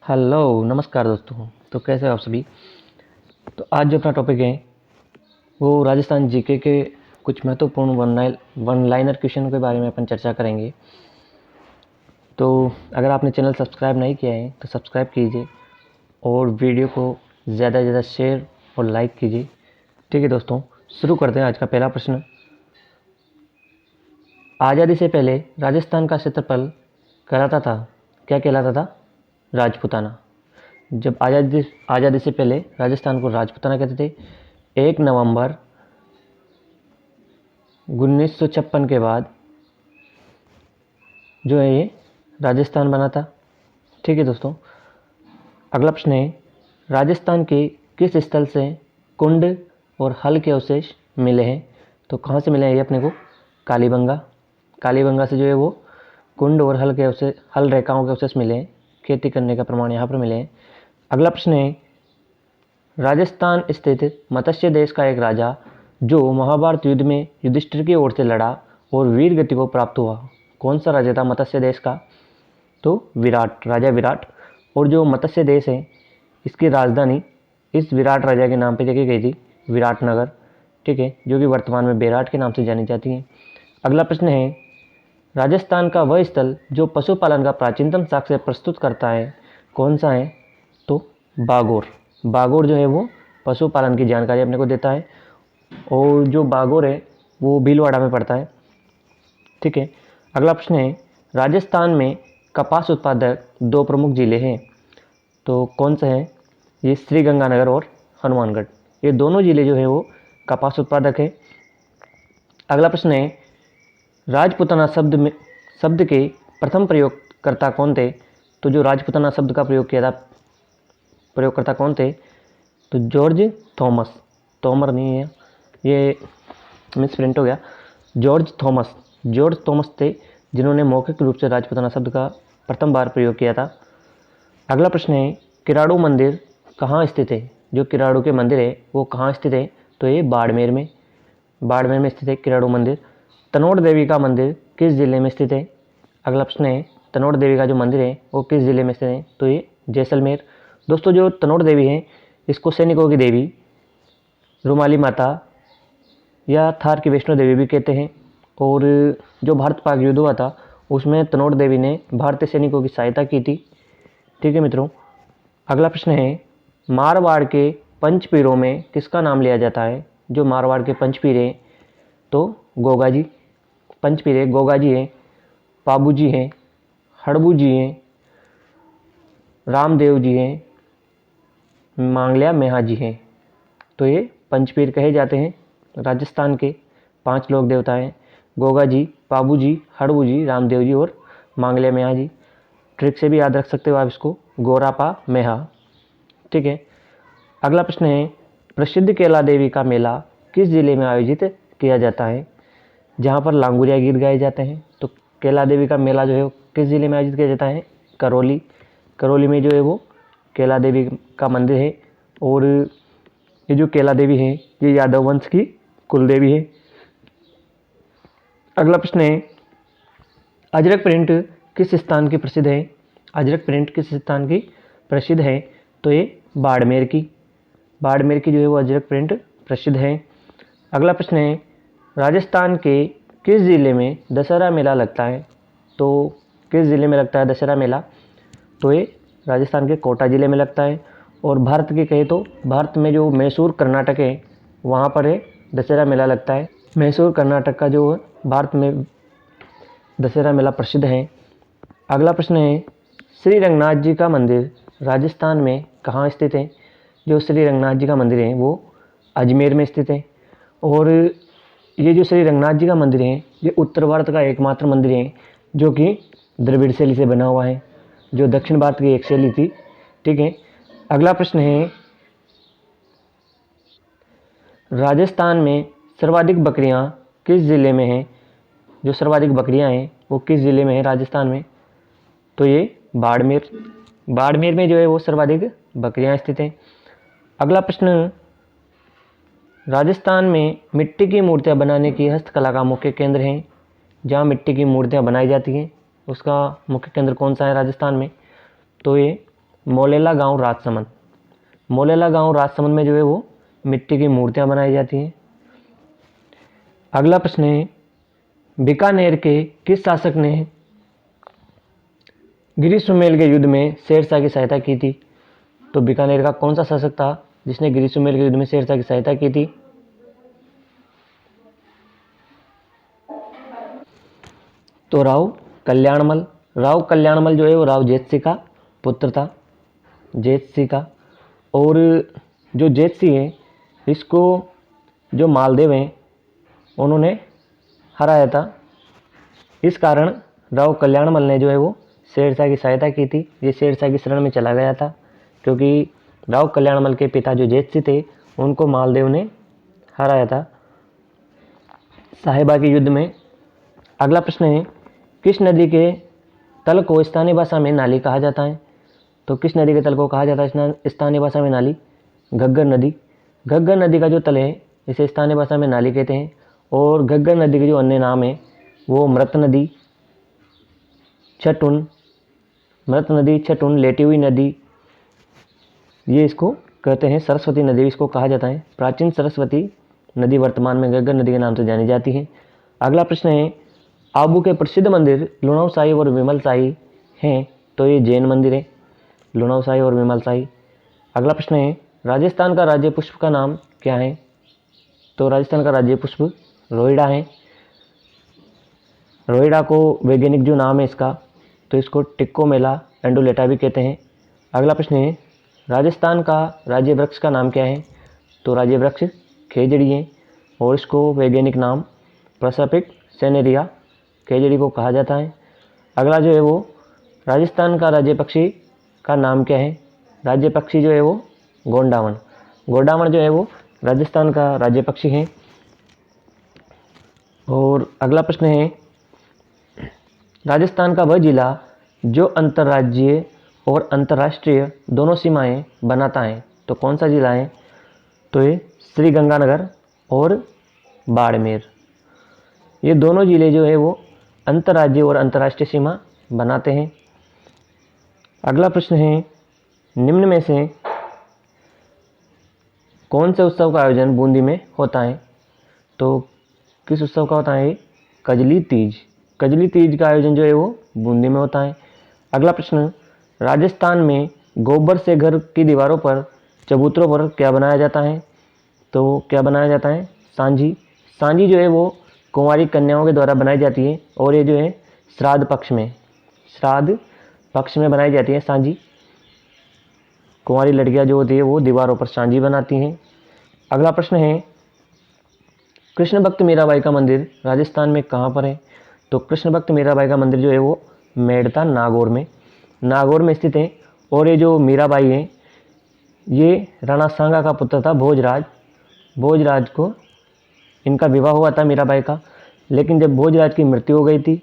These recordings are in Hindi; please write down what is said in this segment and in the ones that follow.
हेलो नमस्कार दोस्तों। तो कैसे हो आप सभी। तो आज जो अपना टॉपिक है वो राजस्थान जीके के कुछ महत्वपूर्ण वन लाइनर क्वेश्चन के बारे में अपन चर्चा करेंगे। तो अगर आपने चैनल सब्सक्राइब नहीं किया है तो सब्सक्राइब कीजिए और वीडियो को ज़्यादा से ज़्यादा शेयर और लाइक कीजिए। ठीक है दोस्तों, शुरू करते हैं। आज का पहला प्रश्न, आज़ादी से पहले राजस्थान का क्षेत्रफल कहलाता था, क्या कहलाता था? राजपूताना। जब आज़ादी से पहले राजस्थान को राजपूताना कहते थे। 1 नवंबर 1956 के बाद जो है ये राजस्थान बना था। ठीक है दोस्तों, अगला प्रश्न है, राजस्थान के किस स्थल से कुंड और हल के अवशेष मिले हैं? तो कहाँ से मिले हैं ये अपने को? कालीबंगा से जो है वो कुंड और हल रेखाओं के अवशेष मिले हैं। खेती करने का प्रमाण यहाँ पर मिले हैं। अगला प्रश्न है, राजस्थान स्थित मत्स्य देश का एक राजा जो महाभारत युद्ध में युधिष्ठिर की ओर से लड़ा और वीर गति को प्राप्त हुआ, कौन सा राजा था मत्स्य देश का? तो राजा विराट। और जो मत्स्य देश है इसकी राजधानी इस विराट राजा के नाम पे रखी गई थी, विराटनगर। ठीक है, जो कि वर्तमान में बेराट के नाम से जानी जाती है। अगला प्रश्न है, राजस्थान का वह स्थल जो पशुपालन का प्राचीनतम साक्ष्य प्रस्तुत करता है, कौन सा है? तो बागोर जो है वो पशुपालन की जानकारी अपने को देता है। और जो बागोर है वो भीलवाड़ा में पड़ता है। ठीक है, अगला प्रश्न है, राजस्थान में कपास उत्पादक 2 प्रमुख जिले हैं, तो कौन से हैं? ये श्रीगंगानगर और हनुमानगढ़। ये दोनों जिले जो है वो कपास उत्पादक है। अगला प्रश्न है, राजपूताना शब्द के प्रथम प्रयोगकर्ता कौन थे? तो जो राजपूताना शब्द का प्रयोग किया था, प्रयोगकर्ता कौन थे? तो जॉर्ज थॉमस। तोमर नहीं है, ये मिसप्रिंट हो गया। जॉर्ज थॉमस थे जिन्होंने मौखिक रूप से राजपूताना शब्द का प्रथम बार प्रयोग किया था। अगला प्रश्न है, किराड़ू मंदिर कहाँ स्थित है? जो किराड़ू के मंदिर है वो कहाँ स्थित है? तो ये बाड़मेर में स्थित है किराड़ू मंदिर। तनोड़ देवी का मंदिर किस जिले में स्थित है? अगला प्रश्न है, तनोड़ देवी का जो मंदिर है वो किस जिले में स्थित है? तो ये जैसलमेर। दोस्तों, जो तनोड़ देवी है इसको सैनिकों की देवी, रुमाली माता या थार की वैष्णो देवी भी कहते हैं। और जो भारत पाक युद्ध हुआ था उसमें तनोड़ देवी ने भारतीय सैनिकों की सहायता की थी। ठीक है मित्रों, अगला प्रश्न है, मारवाड़ के पंचपीरों में किसका नाम लिया जाता है? जो मारवाड़ के पंचपीर हैं तो गोगाजी। पंचपीरे गोगाजी हैं, पाबूजी हैं, हड़बू जी हैं, रामदेव जी हैं, मांगल्या मेहा जी हैं। तो ये पंचपीर कहे जाते हैं। राजस्थान के 5 लोक देवता हैं, गोगा जी, पाबू जी, हड़बू जी, रामदेव जी और मांगल्या मेहा जी। ट्रिक से भी याद रख सकते हो आप इसको, गोरापा मेहा। ठीक है, अगला प्रश्न है, प्रसिद्ध केला देवी का मेला किस जिले में आयोजित किया जाता है? जहाँ पर लांगुरिया गीत गाए जाते हैं। तो केला देवी का मेला जो है वो किस जिले में आयोजित किया जाता है? करौली में जो है वो केला देवी का मंदिर है। और ये जो केला देवी है ये यादव वंश की कुल देवी है। अगला प्रश्न है, अजरक प्रिंट किस स्थान की प्रसिद्ध है? अजरक प्रिंट किस स्थान की प्रसिद्ध है? तो ये बाड़मेर की जो है वो अजरक प्रिंट प्रसिद्ध है। अगला प्रश्न है, राजस्थान के किस जिले में दशहरा मेला लगता है? तो किस जिले में लगता है दशहरा मेला? तो ये राजस्थान के कोटा जिले में लगता है। और भारत की कहे तो भारत में जो मैसूर कर्नाटक है वहाँ पर है दशहरा मेला लगता है। मैसूर कर्नाटक का जो भारत में दशहरा मेला प्रसिद्ध है। अगला प्रश्न है, श्री रंगनाथ जी का मंदिर राजस्थान में कहाँ स्थित है? जो श्री रंगनाथ जी का मंदिर है वो अजमेर में स्थित है। और ये जो श्री रंगनाथ जी का मंदिर है ये उत्तर भारत का एकमात्र मंदिर है जो कि द्रविड़ शैली से बना हुआ है, जो दक्षिण भारत की एक शैली थी। ठीक है, अगला प्रश्न है, राजस्थान में सर्वाधिक बकरियां किस ज़िले में हैं? जो सर्वाधिक बकरियां हैं वो किस ज़िले में है राजस्थान में? तो ये बाड़मेर में जो है वो सर्वाधिक बकरियां स्थित हैं। अगला प्रश्न, राजस्थान में मिट्टी की मूर्तियां बनाने की हस्तकला का मुख्य केंद्र है। जहाँ मिट्टी की मूर्तियां बनाई जाती हैं उसका मुख्य केंद्र कौन सा है राजस्थान में? तो ये मोलेला गांव राजसमंद। मोलेला गांव राजसमंद में जो है वो मिट्टी की मूर्तियां बनाई जाती हैं। अगला प्रश्न है, बीकानेर के किस शासक ने गिरिसुमेल के युद्ध में शेरशाह की सहायता की थी? तो बीकानेर का कौन सा शासक था जिसने गिरिसुमेल के युद्ध में शेरशाह की सहायता की थी? तो राव कल्याणमल। राव कल्याणमल जो है वो राव जेतसिंह का पुत्र था, जेतसिंह का। और जो जेतसिंह है इसको जो मालदेव हैं उन्होंने हराया था। इस कारण राव कल्याणमल ने जो है वो शेरशाह की सहायता की थी। ये शेरशाह की शरण में चला गया था क्योंकि राव कल्याणमल के पिता जो जेतसिंह थे उनको मालदेव ने हराया था साहिबा के युद्ध में। अगला प्रश्न है, किस नदी के तल को स्थानीय भाषा में नाली कहा जाता है? तो किस नदी के तल को कहा जाता है स्थानीय भाषा में नाली? घग्गर नदी। घग्गर नदी का जो तल है इसे स्थानीय भाषा में नाली कहते हैं। और घग्गर नदी के जो अन्य नाम है वो मृत नदी, छटुन, मृत नदी, छटुन, लेटी हुई नदी, ये इसको कहते हैं। सरस्वती नदी इसको कहा जाता है। प्राचीन सरस्वती नदी वर्तमान में घग्गर नदी के नाम से जानी जाती है। अगला प्रश्न है, आबू के प्रसिद्ध मंदिर लुणाव शाही और विमल शाही हैं, तो ये जैन मंदिर है, लुणाव शाही और विमल शाही। अगला प्रश्न है, राजस्थान का राज्य पुष्प का नाम क्या है? तो राजस्थान का राज्य पुष्प रोहिड़ा है। रोहिड़ा को वैज्ञानिक जो नाम है इसका, तो इसको टिक्कोमेला एंडुलेटा भी कहते हैं। अगला प्रश्न है, राजस्थान का राज्य वृक्ष का नाम क्या है? तो राज्य वृक्ष खेजड़ी है और इसको वैज्ञानिक नाम प्रसापिक सेनेरिया खेजड़ी को कहा जाता है। अगला जो है वो, राजस्थान का राज्य पक्षी का नाम क्या है? राज्य पक्षी जो है वो गोंडावन। गोंडावन जो है वो राजस्थान का राज्य पक्षी है। और अगला प्रश्न है, राजस्थान का वह जिला जो अंतर्राज्यीय और अंतर्राष्ट्रीय दोनों सीमाएं बनाता है, तो कौन सा जिला है? तो ये श्रीगंगानगर और बाड़मेर, ये दोनों जिले जो है वो अंतर्राज्यीय और अंतर्राष्ट्रीय सीमा बनाते हैं। अगला प्रश्न है, निम्न में से कौन से उत्सव का आयोजन बूंदी में होता है? तो किस उत्सव का होता है? कजली तीज। कजली तीज का आयोजन जो है वो बूंदी में होता है। अगला प्रश्न, राजस्थान में गोबर से घर की दीवारों पर, चबूतरों पर क्या बनाया जाता है? तो क्या बनाया जाता है? सांझी। सांझी जो है वो कुंवारी कन्याओं के द्वारा बनाई जाती है और ये जो है श्राद्ध पक्ष में बनाई जाती है सांझी। कुंवारी लड़कियां जो होती है वो दीवारों पर सांझी बनाती हैं। अगला प्रश्न है, कृष्ण भक्त मीराबाई का मंदिर राजस्थान में कहाँ पर है? तो कृष्ण भक्त मीराबाई का मंदिर जो है वो मेड़ता नागौर में स्थित है। और ये जो मीराबाई है ये राणा सांगा का पुत्र था भोजराज को इनका विवाह हुआ था मीराबाई का। लेकिन जब भोजराज की मृत्यु हो गई थी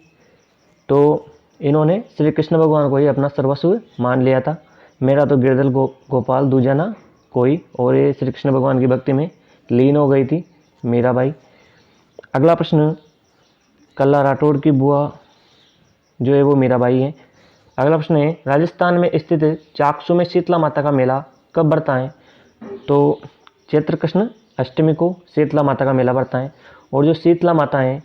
तो इन्होंने श्री कृष्ण भगवान को ही अपना सर्वस्व मान लिया था। मेरा तो गिरधर गोपाल दूजा ना कोई, और ये श्री कृष्ण भगवान की भक्ति में लीन हो गई थी मीराबाई। अगला प्रश्न, कल्ला राठौड़ की बुआ जो है वो मीराबाई है। अगला प्रश्न है, राजस्थान में स्थित चाकसू में शीतला माता का मेला कब बढ़ता है? तो चैत्र कृष्ण अष्टमी को शीतला माता का मेला बढ़ता है। और जो शीतला माता है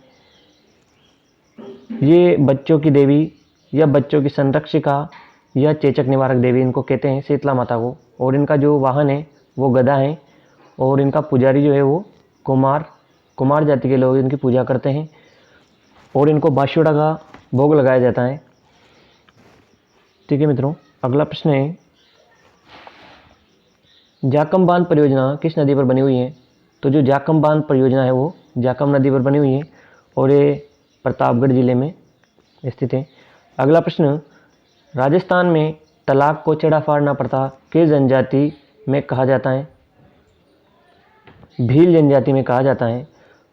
ये बच्चों की देवी या बच्चों की संरक्षिका या चेचक निवारक देवी इनको कहते हैं शीतला माता को। और इनका जो वाहन है वो गदा है और इनका पुजारी जो है वो कुमार जाति के लोग इनकी पूजा करते हैं और इनको बांसुड़ा का भोग लगाया जाता है। ठीक है मित्रों, अगला प्रश्न है, जाकम बांध परियोजना किस नदी पर बनी हुई है? तो जो जाकम बांध परियोजना है वो जाकम नदी पर बनी हुई है और ये प्रतापगढ़ जिले में स्थित है। अगला प्रश्न, राजस्थान में तलाक को छेड़ा फाड़ना प्रथा किस जनजाति में कहा जाता है? भील जनजाति में कहा जाता है।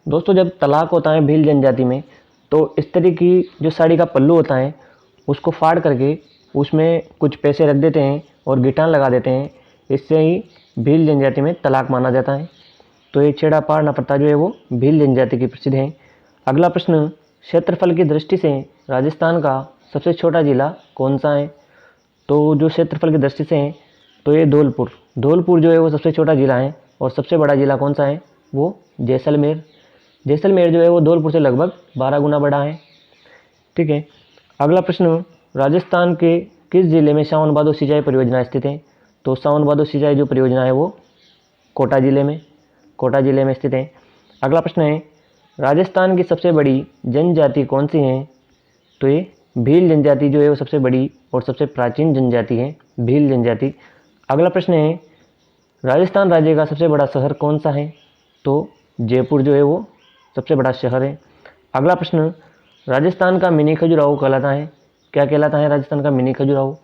दोस्तों, जब तलाक होता है भील जनजाति में तो इस तरह की जो साड़ी का पल्लू होता है उसको फाड़ करके उसमें कुछ पैसे रख देते हैं और गिटान लगा देते हैं। इससे ही भील जनजाति में तलाक माना जाता है। तो ये छेड़ा फाड़ना प्रथा जो है वो भील जनजाति की प्रसिद्ध है। अगला प्रश्न, क्षेत्रफल की दृष्टि से राजस्थान का सबसे छोटा जिला कौन सा है? तो जो क्षेत्रफल की दृष्टि से हैं तो ये धौलपुर जो है वो सबसे छोटा जिला है, और सबसे बड़ा जिला कौन सा है, वो जैसलमेर। जैसलमेर जो है वो धौलपुर से लगभग 12 गुना बड़ा है। ठीक है, अगला प्रश्न, राजस्थान के किस जिले में सावन भादो सिंचाई परियोजना स्थित है? तो सावन भादो सिंचाई जो परियोजना है वो कोटा जिले में स्थित है। अगला प्रश्न है, राजस्थान की सबसे बड़ी जनजाति कौन सी है? तो ये भील जनजाति जो है वो सबसे बड़ी और सबसे प्राचीन जनजाति है, भील जनजाति। अगला प्रश्न है, राजस्थान राज्य का सबसे बड़ा शहर कौन सा है? तो जयपुर जो है वो सबसे बड़ा शहर है। अगला प्रश्न, राजस्थान का मिनी खजुराहो कहलाता है, क्या कहलाता है राजस्थान का मिनी खजुराहो?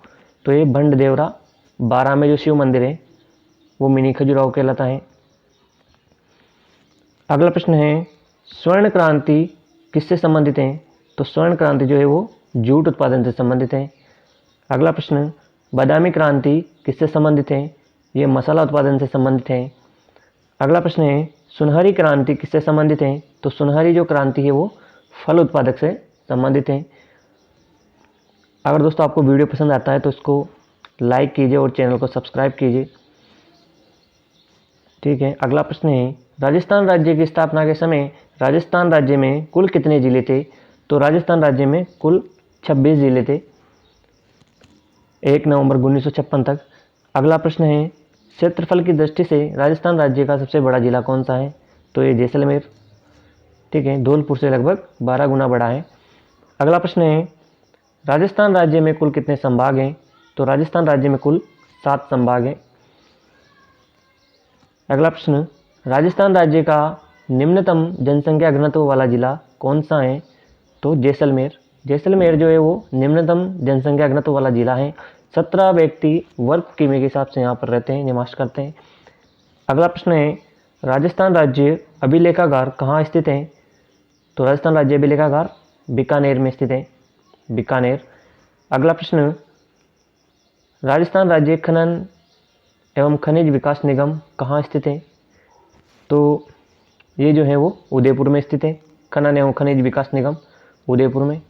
तो ये भंड देवरा 12 में जो शिव मंदिर है वो मिनी खजुराहो कहलाता है। अगला प्रश्न है, स्वर्ण क्रांति किससे संबंधित है? तो स्वर्ण क्रांति जो है वो जूट उत्पादन से संबंधित है। अगला प्रश्न, बादामी क्रांति किससे संबंधित है? ये मसाला उत्पादन से संबंधित है। अगला प्रश्न है, सुनहरी क्रांति किससे संबंधित है? तो सुनहरी जो क्रांति है वो फल उत्पादक से संबंधित है। अगर दोस्तों आपको वीडियो पसंद आता है तो इसको लाइक कीजिए और चैनल को सब्सक्राइब कीजिए। ठीक है, अगला प्रश्न है, राजस्थान राज्य की स्थापना के समय राजस्थान राज्य में कुल कितने जिले थे? तो राजस्थान राज्य में कुल 26 जिले थे 1 नवंबर 1956 तक। अगला प्रश्न है, क्षेत्रफल की दृष्टि से राजस्थान राज्य का सबसे बड़ा जिला कौन सा है? तो ये जैसलमेर। ठीक है, धौलपुर से लगभग 12 गुना बड़ा है। अगला प्रश्न है, राजस्थान राज्य में कुल कितने संभाग हैं? तो राजस्थान राज्य में कुल 7 संभाग हैं। अगला प्रश्न, राजस्थान राज्य का निम्नतम जनसंख्या घनत्व वाला जिला कौन सा है? तो जैसलमेर जो है वो निम्नतम जनसंख्या घनत्व वाला जिला है। 17 व्यक्ति वर्ग किमी के हिसाब से यहाँ पर रहते हैं, निवास करते हैं। अगला प्रश्न है, राजस्थान राज्य अभिलेखागार कहाँ स्थित है? तो राजस्थान राज्य अभिलेखागार बीकानेर में स्थित है, बीकानेर। अगला प्रश्न, राजस्थान राज्य खनन एवं खनिज विकास निगम कहाँ स्थित है? तो ये जो है वो उदयपुर में स्थित है, खनन एवं खनिज विकास निगम उदयपुर में।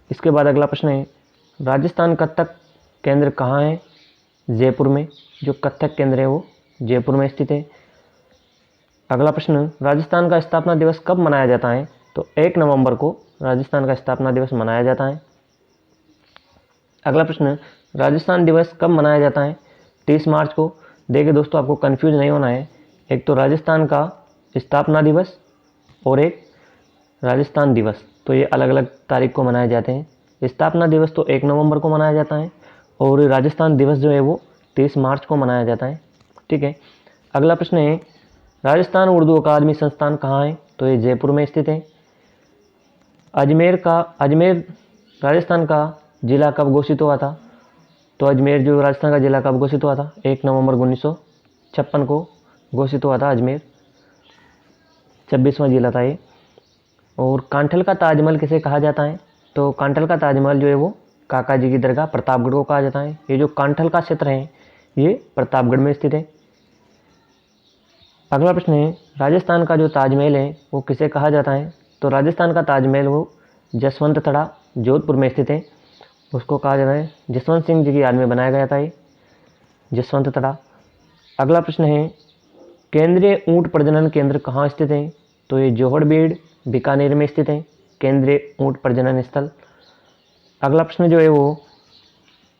इसके बाद अगला प्रश्न है, राजस्थान कथक केंद्र कहाँ है? जयपुर में, जो कथक केंद्र है वो जयपुर में स्थित है। अगला प्रश्न, राजस्थान का स्थापना दिवस कब मनाया जाता है? तो 1 नवंबर को राजस्थान का स्थापना दिवस मनाया जाता है। अगला प्रश्न, राजस्थान दिवस कब मनाया जाता है? 30 मार्च को। देखिए दोस्तों, आपको कंफ्यूज नहीं होना है, एक तो राजस्थान का स्थापना दिवस और एक राजस्थान दिवस, तो ये अलग अलग तारीख को मनाए जाते हैं। स्थापना दिवस तो 1 नवंबर को मनाया जाता है और राजस्थान दिवस जो है वो 30 मार्च को मनाया जाता है। ठीक है, अगला प्रश्न है, राजस्थान उर्दू अकादमी संस्थान कहाँ है? तो ये जयपुर में स्थित है। अजमेर राजस्थान का जिला कब घोषित हुआ था? तो अजमेर जो राजस्थान का जिला कब घोषित हुआ था? 1 नवंबर 1956 को घोषित हुआ था अजमेर, 26वां जिला था ये। और कांठल का ताजमहल किसे कहा जाता है? तो कांठल का ताजमहल जो है वो काका जी की दरगाह प्रतापगढ़ को कहा जाता है। ये जो कांठल का क्षेत्र है ये प्रतापगढ़ में स्थित है। अगला प्रश्न है, राजस्थान का जो ताजमहल है वो किसे कहा जाता है? तो राजस्थान का ताजमहल वो जसवंत थड़ा जोधपुर में स्थित है, उसको कहा जाता है। जसवंत सिंह जी की याद में बनाया गया था ये जसवंत थड़ा। अगला प्रश्न है, केंद्रीय ऊंट प्रजनन केंद्र कहाँ स्थित है? तो ये जोहड़बीड़ बीकानेर में स्थित है, केंद्रीय ऊंट प्रजनन स्थल। अगला प्रश्न जो है वो,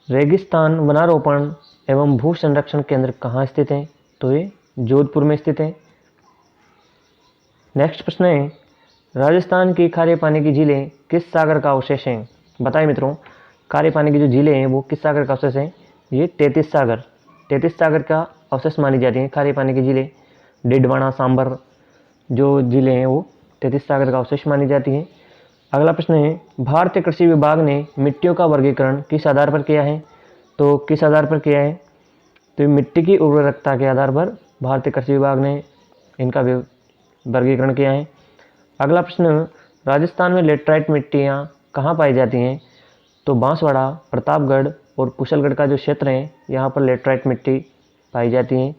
रेगिस्तान वनारोपण एवं भू संरक्षण केंद्र कहाँ स्थित है? तो ये जोधपुर में स्थित है। नेक्स्ट प्रश्न है, राजस्थान की खारे पानी की झीलें किस सागर का अवशेष हैं? बताइए मित्रों, खारे पानी की जो झीलें हैं वो किस सागर का अवशेष हैं? ये 33 सागर का अवशेष मानी जाती हैं खारे पानी की झीलें। डिडवाना, सांबर जो झीलें हैं वो 33 सागर का अवशेष मानी जाती हैं। अगला प्रश्न है, भारतीय कृषि विभाग ने मिट्टियों का वर्गीकरण किस आधार पर किया है? तो किस आधार पर किया है? तो मिट्टी की उर्वरकता के आधार पर भारतीय कृषि विभाग ने इनका वर्गीकरण किया है। अगला प्रश्न, राजस्थान में लेटराइट मिट्टियाँ कहाँ पाई जाती हैं? तो बांसवाड़ा, प्रतापगढ़ और कुशलगढ़ का जो क्षेत्र है यहाँ पर लेटराइट मिट्टी पाई जाती है।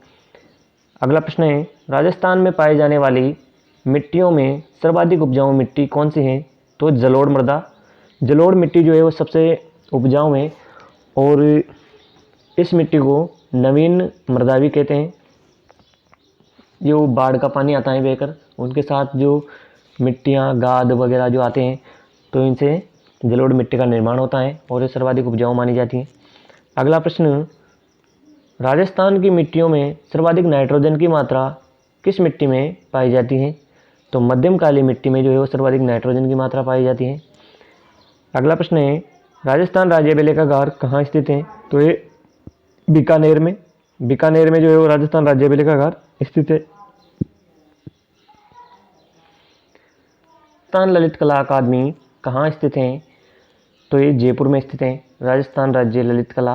अगला प्रश्न है, राजस्थान में पाई जाने वाली मिट्टियों में सर्वाधिक उपजाऊ मिट्टी कौन सी है? तो जलोढ़ मिट्टी जो है वो सबसे उपजाऊ है और इस मिट्टी को नवीन मृदा भी कहते हैं। जो बाढ़ का पानी आता है बहकर, उनके साथ जो मिट्टियाँ गाद वगैरह जो आते हैं, तो इनसे जलोढ़ मिट्टी का निर्माण होता है और ये सर्वाधिक उपजाऊ मानी जाती है। अगला प्रश्न, राजस्थान की मिट्टियों में सर्वाधिक नाइट्रोजन की मात्रा किस मिट्टी में पाई जाती है? तो मध्यम काली मिट्टी में जो है वो सर्वाधिक नाइट्रोजन की मात्रा पाई जाती है। अगला प्रश्न है, राजस्थान राज्य बेले का गार कहाँ स्थित है? तो ये बीकानेर में जो है वो राजस्थान राज्य बेले का गार स्थित है। राजस्थान ललित कला अकादमी कहाँ स्थित है? तो ये जयपुर में स्थित है, राजस्थान राज्य ललित कला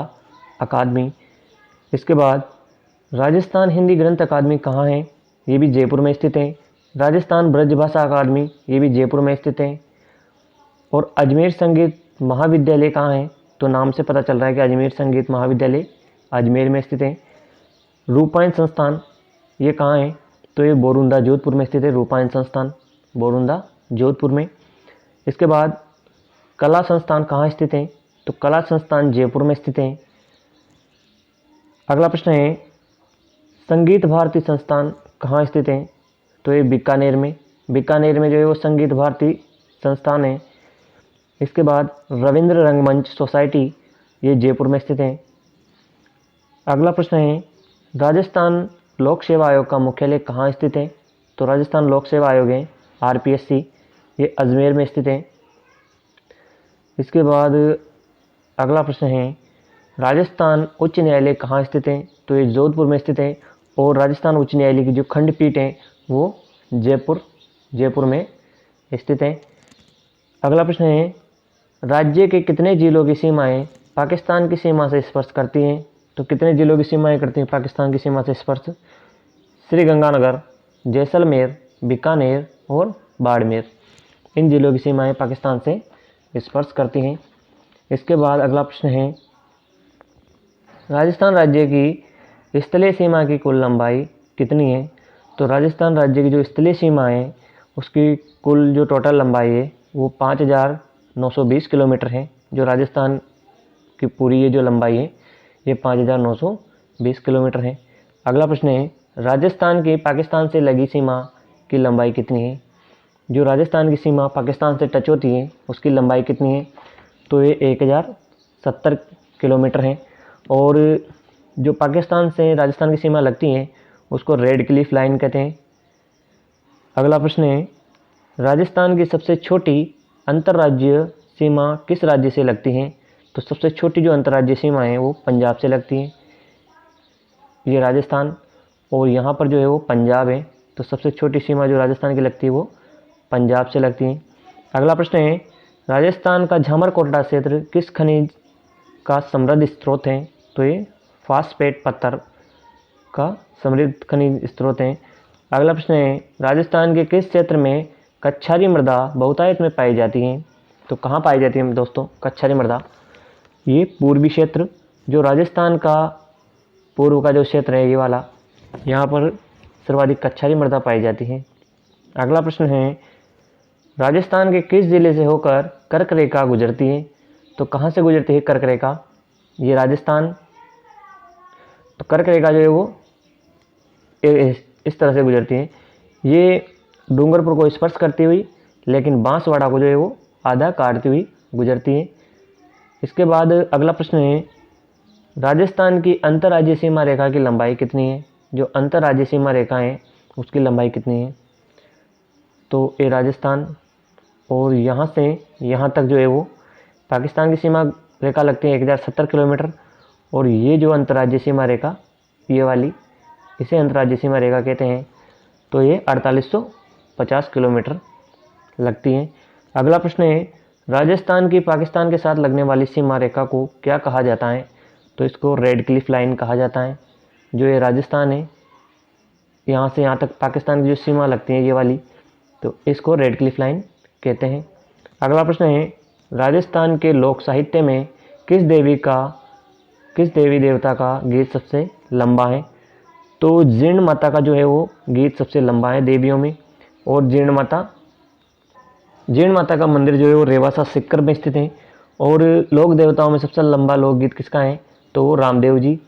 अकादमी। इसके बाद राजस्थान हिंदी ग्रंथ अकादमी कहाँ है? ये भी जयपुर में स्थित है। राजस्थान ब्रज भाषा अकादमी, ये भी जयपुर में स्थित है। और अजमेर संगीत महाविद्यालय कहाँ है? तो नाम से पता चल रहा है कि अजमेर संगीत महाविद्यालय अजमेर में स्थित है। रूपायन संस्थान ये कहाँ है? तो ये बोरुंदा जोधपुर में स्थित है। रूपायन संस्थान बोरुंदा जोधपुर में। इसके बाद कला संस्थान कहाँ स्थित है? तो कला संस्थान जयपुर में स्थित है। अगला प्रश्न है, संगीत भारती संस्थान कहाँ स्थित है? तो ये बीकानेर में जो है वो संगीत भारती संस्थान है। इसके बाद रविंद्र रंगमंच सोसाइटी ये जयपुर में स्थित है। अगला प्रश्न है, राजस्थान लोक सेवा आयोग का मुख्यालय कहाँ स्थित है? तो राजस्थान लोक सेवा आयोग है RPSC, ये अजमेर में स्थित है। इसके बाद अगला प्रश्न है, राजस्थान उच्च न्यायालय कहाँ स्थित है? तो ये जोधपुर में स्थित है। और राजस्थान उच्च न्यायालय की जो खंडपीठ है वो जयपुर में स्थित है। अगला प्रश्न है, राज्य के कितने जिलों की सीमाएं पाकिस्तान की सीमा से स्पर्श करती हैं? तो कितने जिलों की सीमाएं करती हैं पाकिस्तान की सीमा से स्पर्श? श्रीगंगानगर, जैसलमेर, बीकानेर और बाड़मेर, इन जिलों की सीमाएं पाकिस्तान से स्पर्श करती हैं। इसके बाद अगला प्रश्न है, राजस्थान राज्य की स्थलीय सीमा की कुल लंबाई कितनी है? तो राजस्थान राज्य की जो स्थलीय सीमा है उसकी कुल जो टोटल लंबाई है वो 5,920 किलोमीटर है। जो राजस्थान की पूरी ये जो लंबाई है ये 5,920 किलोमीटर है। अगला प्रश्न है, राजस्थान की पाकिस्तान से लगी सीमा की लंबाई कितनी है? जो राजस्थान की सीमा पाकिस्तान से टच होती है उसकी लंबाई कितनी है? तो ये 1,070 किलोमीटर है। और जो पाकिस्तान से राजस्थान की सीमा लगती है उसको रेड क्लिफ लाइन कहते हैं। अगला प्रश्न है, राजस्थान की सबसे छोटी अंतर्राज्यीय सीमा किस राज्य से लगती है? तो सबसे छोटी जो अंतर्राज्यीय सीमा है वो पंजाब से लगती है। ये राजस्थान और यहाँ पर जो है वो पंजाब है, तो सबसे छोटी सीमा जो राजस्थान की लगती है वो पंजाब से लगती है। अगला प्रश्न है, राजस्थान का झामरकोटला क्षेत्र किस खनिज का समृद्ध स्रोत है? तो ये फास्फेट पत्थर का समृद्ध खनिज स्रोत है। अगला प्रश्न है, राजस्थान के किस क्षेत्र में कच्छारी मृदा बहुतायत में पाई जाती है? तो कहाँ पाई जाती है दोस्तों कच्छारी मृदा? ये पूर्वी क्षेत्र, जो राजस्थान का पूर्व का जो क्षेत्र है ये वाला, यहाँ पर सर्वाधिक कच्छारी मृदा पाई जाती है। अगला प्रश्न है, राजस्थान के किस जिले से होकर कर्क रेखा गुजरती है? तो कहाँ से गुजरती है कर्क रेखा? ये राजस्थान। तो कर्क रेखा जो है वो इस तरह से गुजरती है, ये डूंगरपुर को स्पर्श करती हुई लेकिन बांसवाड़ा को जो है वो आधा काटती हुई गुजरती है। इसके बाद अगला प्रश्न है, राजस्थान की अंतर्राज्यीय सीमा रेखा की लंबाई कितनी है? जो अंतर्राज्यीय सीमा रेखा है उसकी लंबाई कितनी है? तो ये राजस्थान और यहाँ से यहाँ तक जो है वो पाकिस्तान की सीमा रेखा लगती है 1,070 किलोमीटर। और ये जो अंतर्राज्यीय सीमा रेखा ये वाली, इसे अंतर्राज्यीय सीमा रेखा कहते हैं। तो ये 4,850 किलोमीटर लगती है। अगला प्रश्न है, राजस्थान की पाकिस्तान के साथ लगने वाली सीमा रेखा को क्या कहा जाता है? तो इसको रेड क्लिफ लाइन कहा जाता है। जो ये राजस्थान है यहाँ से यहाँ तक पाकिस्तान की जो सीमा लगती है ये वाली, तो इसको रेड क्लिफ लाइन कहते हैं। अगला प्रश्न है, राजस्थान के लोक साहित्य में किस देवी देवता का गीत सबसे लंबा है? तो जीर्ण माता का जो है वो गीत सबसे लंबा है देवियों में। और जीर्ण माता का मंदिर जो है वो रेवासा सीकर में स्थित है। और लोक देवताओं में सबसे लंबा लोकगीत किसका है? तो वो रामदेव जी।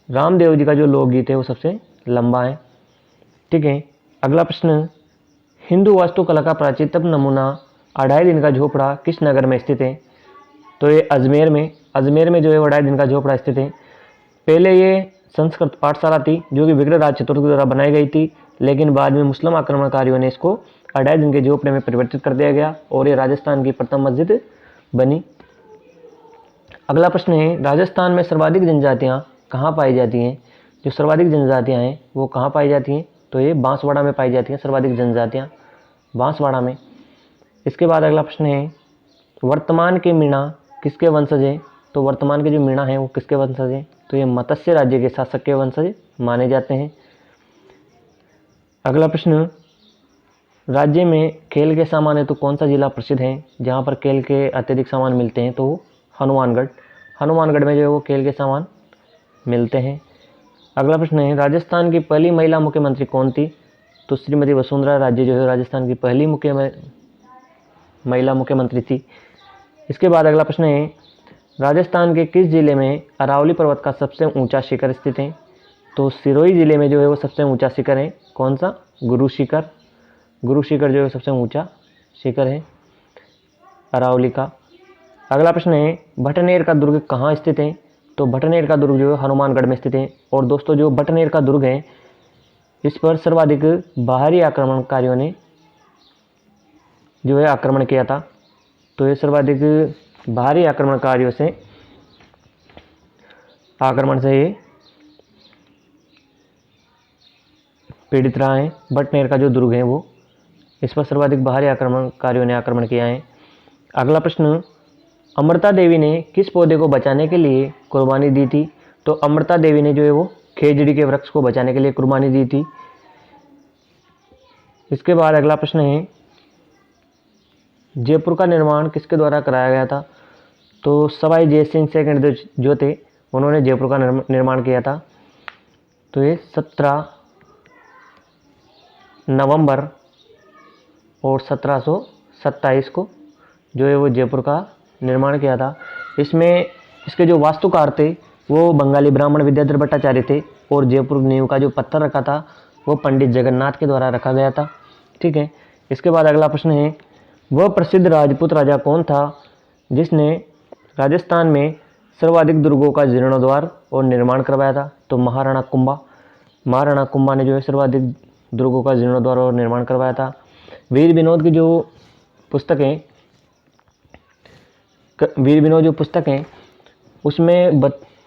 रामदेव जी का जो लोकगीत है वो सबसे लंबा है। ठीक है, अगला प्रश्न, हिंदू वास्तुकला का प्राचीनतम नमूना 2.5 दिन का झोपड़ा किस नगर में स्थित है? तो ये अजमेर में जो है 2.5 दिन का झोपड़ा स्थित है। पहले ये संस्कृत पाठशाला थी जो कि विग्रहराज चतुर्थ द्वारा बनाई गई थी, लेकिन बाद में मुस्लिम आक्रमणकारियों ने इसको 2.5 दिन के झोपड़े में परिवर्तित कर दिया गया और ये राजस्थान की प्रथम मस्जिद बनी। अगला प्रश्न है, राजस्थान में सर्वाधिक जनजातियाँ कहाँ पाई जाती हैं? जो सर्वाधिक जनजातियाँ हैं वो कहाँ पाई जाती हैं? तो ये बांसवाड़ा में पाई जाती हैं सर्वाधिक जनजातियाँ, बांसवाड़ा में। इसके बाद अगला प्रश्न है, वर्तमान के मीणा किसके वंशज हैं? तो वर्तमान के जो मीणा हैं वो किसके वंशज हैं? तो ये मत्स्य राज्य के शासक के वंशज माने जाते हैं। अगला प्रश्न, राज्य में खेल के सामान है तो कौन सा जिला प्रसिद्ध है जहाँ पर खेल के अत्यधिक सामान मिलते हैं? तो हनुमानगढ़ में जो है वो खेल के सामान मिलते हैं। अगला प्रश्न है, राजस्थान की पहली महिला मुख्यमंत्री कौन थी? तो श्रीमती वसुंधरा राजे जो है राजस्थान की पहली महिला मुख्यमंत्री थी। इसके बाद अगला प्रश्न है, राजस्थान के किस जिले में अरावली पर्वत का सबसे ऊंचा शिखर स्थित है? तो सिरोही जिले में जो है वो सबसे ऊंचा शिखर है। कौन सा? गुरु शिखर जो है सबसे ऊंचा शिखर है अरावली का। अगला प्रश्न है, भटनेर का दुर्ग कहाँ स्थित है? तो भटनेर का दुर्ग जो है हनुमानगढ़ में स्थित है। और दोस्तों जो भटनेर का दुर्ग है इस पर सर्वाधिक बाहरी आक्रमणकारियों ने जो है आक्रमण किया था। तो ये सर्वाधिक बाहरी आक्रमण से ये पीड़ित रहा है। भटनेर का जो दुर्ग है वो, इस पर सर्वाधिक बाहरी आक्रमणकारियों ने आक्रमण किया है। अगला प्रश्न, अमृता देवी ने किस पौधे को बचाने के लिए कुर्बानी दी थी? तो अमृता देवी ने जो है वो खेजड़ी के वृक्ष को बचाने के लिए कुर्बानी दी थी। इसके बाद अगला प्रश्न है, जयपुर का निर्माण किसके द्वारा कराया गया था? तो सवाई जय सिंह सेकंड जो थे उन्होंने जयपुर का निर्माण किया था। तो ये 17 नवंबर और 1727 को जो है वो जयपुर का निर्माण किया था। इसमें इसके जो वास्तुकार थे वो बंगाली ब्राह्मण विद्याधर भट्टाचार्य थे और जयपुर नींव का जो पत्थर रखा था वो पंडित जगन्नाथ के द्वारा रखा गया था। ठीक है, इसके बाद अगला प्रश्न है, वह प्रसिद्ध राजपूत राजा कौन था जिसने राजस्थान में सर्वाधिक दुर्गों का जीर्णोद्धार और निर्माण करवाया था? तो महाराणा कुंभा ने जो है सर्वाधिक दुर्गों का जीर्णोद्धार और निर्माण करवाया था। वीर विनोद की जो पुस्तक है उसमें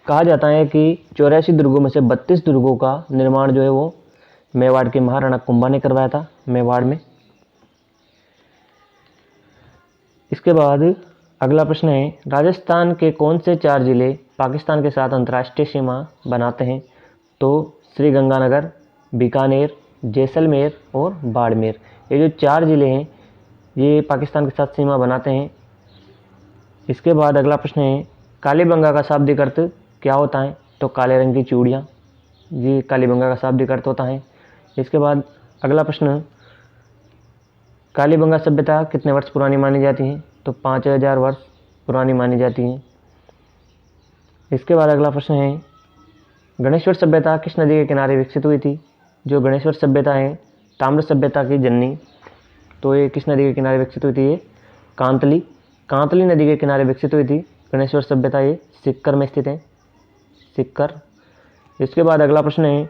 कहा जाता है कि 84 दुर्गों में से 32 दुर्गों का निर्माण जो है वो मेवाड़ के महाराणा कुंभा ने करवाया था, मेवाड़ में। इसके बाद अगला प्रश्न है, राजस्थान के कौन से 4 जिले पाकिस्तान के साथ अंतर्राष्ट्रीय सीमा बनाते हैं? तो श्री गंगानगर, बीकानेर, जैसलमेर और बाड़मेर, ये जो 4 जिले हैं ये पाकिस्तान के साथ सीमा बनाते हैं। इसके बाद अगला प्रश्न है, कालीबंगा का शाब्दिक अर्थ क्या होता है? तो काले रंग की चूड़ियाँ, ये कालीबंगा का शाब्दिक अर्थ होता है। इसके बाद अगला प्रश्न, कालीबंगा सभ्यता कितने वर्ष पुरानी मानी जाती है? तो 5000 वर्ष पुरानी मानी जाती है। इसके बाद अगला प्रश्न है, गणेश्वर सभ्यता किस नदी के किनारे विकसित हुई थी? जो गणेश्वर सभ्यता है ताम्र सभ्यता की जननी, तो ये किस नदी के किनारे विकसित हुई थी? ये कांतली नदी के किनारे विकसित हुई थी गणेश्वर सभ्यता। ये सिक्कर में स्थित है, सिक्कर। इसके बाद अगला प्रश्न है,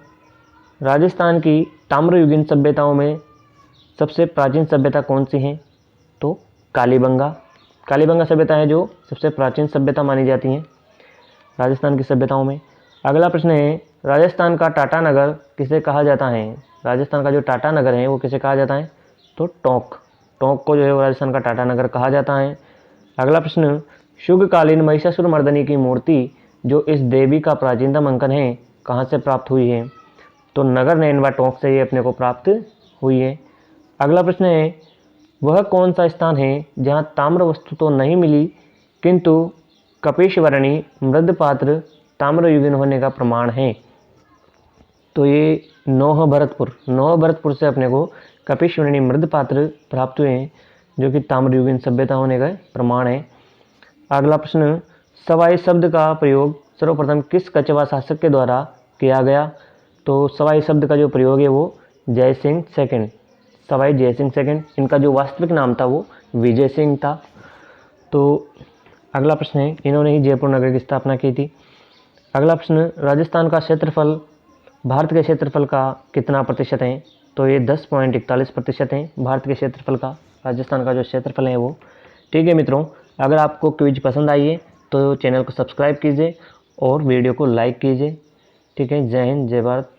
राजस्थान की ताम्रयुगीन सभ्यताओं में सबसे प्राचीन सभ्यता कौन सी है? तो कालीबंगा सभ्यता है जो सबसे प्राचीन सभ्यता मानी जाती है राजस्थान की सभ्यताओं में। अगला प्रश्न है, राजस्थान का टाटा नगर किसे कहा जाता है? राजस्थान का जो टाटा नगर है वो किसे कहा जाता है? तो टोंक को जो है वो राजस्थान का टाटा नगर कहा जाता है। अगला प्रश्न, शुभकालीन महिषासुर मर्दनी की मूर्ति जो इस देवी का प्राचीनतम अंकन है कहाँ से प्राप्त हुई है? तो नगर नैनवा टोंक से ये अपने को प्राप्त हुई है। अगला प्रश्न है, वह कौन सा स्थान है जहाँ ताम्र वस्तु तो नहीं मिली किंतु कपेश्वरणी मृद पात्र ताम्रयुगीन होने का प्रमाण है? तो ये नौह भरतपुर से अपने को कपेश्वरणी मृद पात्र प्राप्त हुए हैं जो कि ताम्रयुगीन सभ्यता होने का प्रमाण है। अगला प्रश्न, सवाई शब्द का प्रयोग सर्वप्रथम किस कछवा शासक के द्वारा किया गया? तो सवाई शब्द का जो प्रयोग है वो जय सिंह सेकंड, सवाई जय सिंह सेकंड। इनका जो वास्तविक नाम था वो विजय सिंह था। तो अगला प्रश्न है, इन्होंने ही जयपुर नगर की स्थापना की थी। अगला प्रश्न, राजस्थान का क्षेत्रफल भारत के क्षेत्रफल का कितना प्रतिशत है? तो ये 10.41% है भारत के क्षेत्रफल का, राजस्थान का जो क्षेत्रफल है वो। ठीक है मित्रों, अगर आपको क्विज पसंद आई है तो चैनल को सब्सक्राइब कीजिए और वीडियो को लाइक कीजिए। ठीक है, जय हिंद, जय भारत।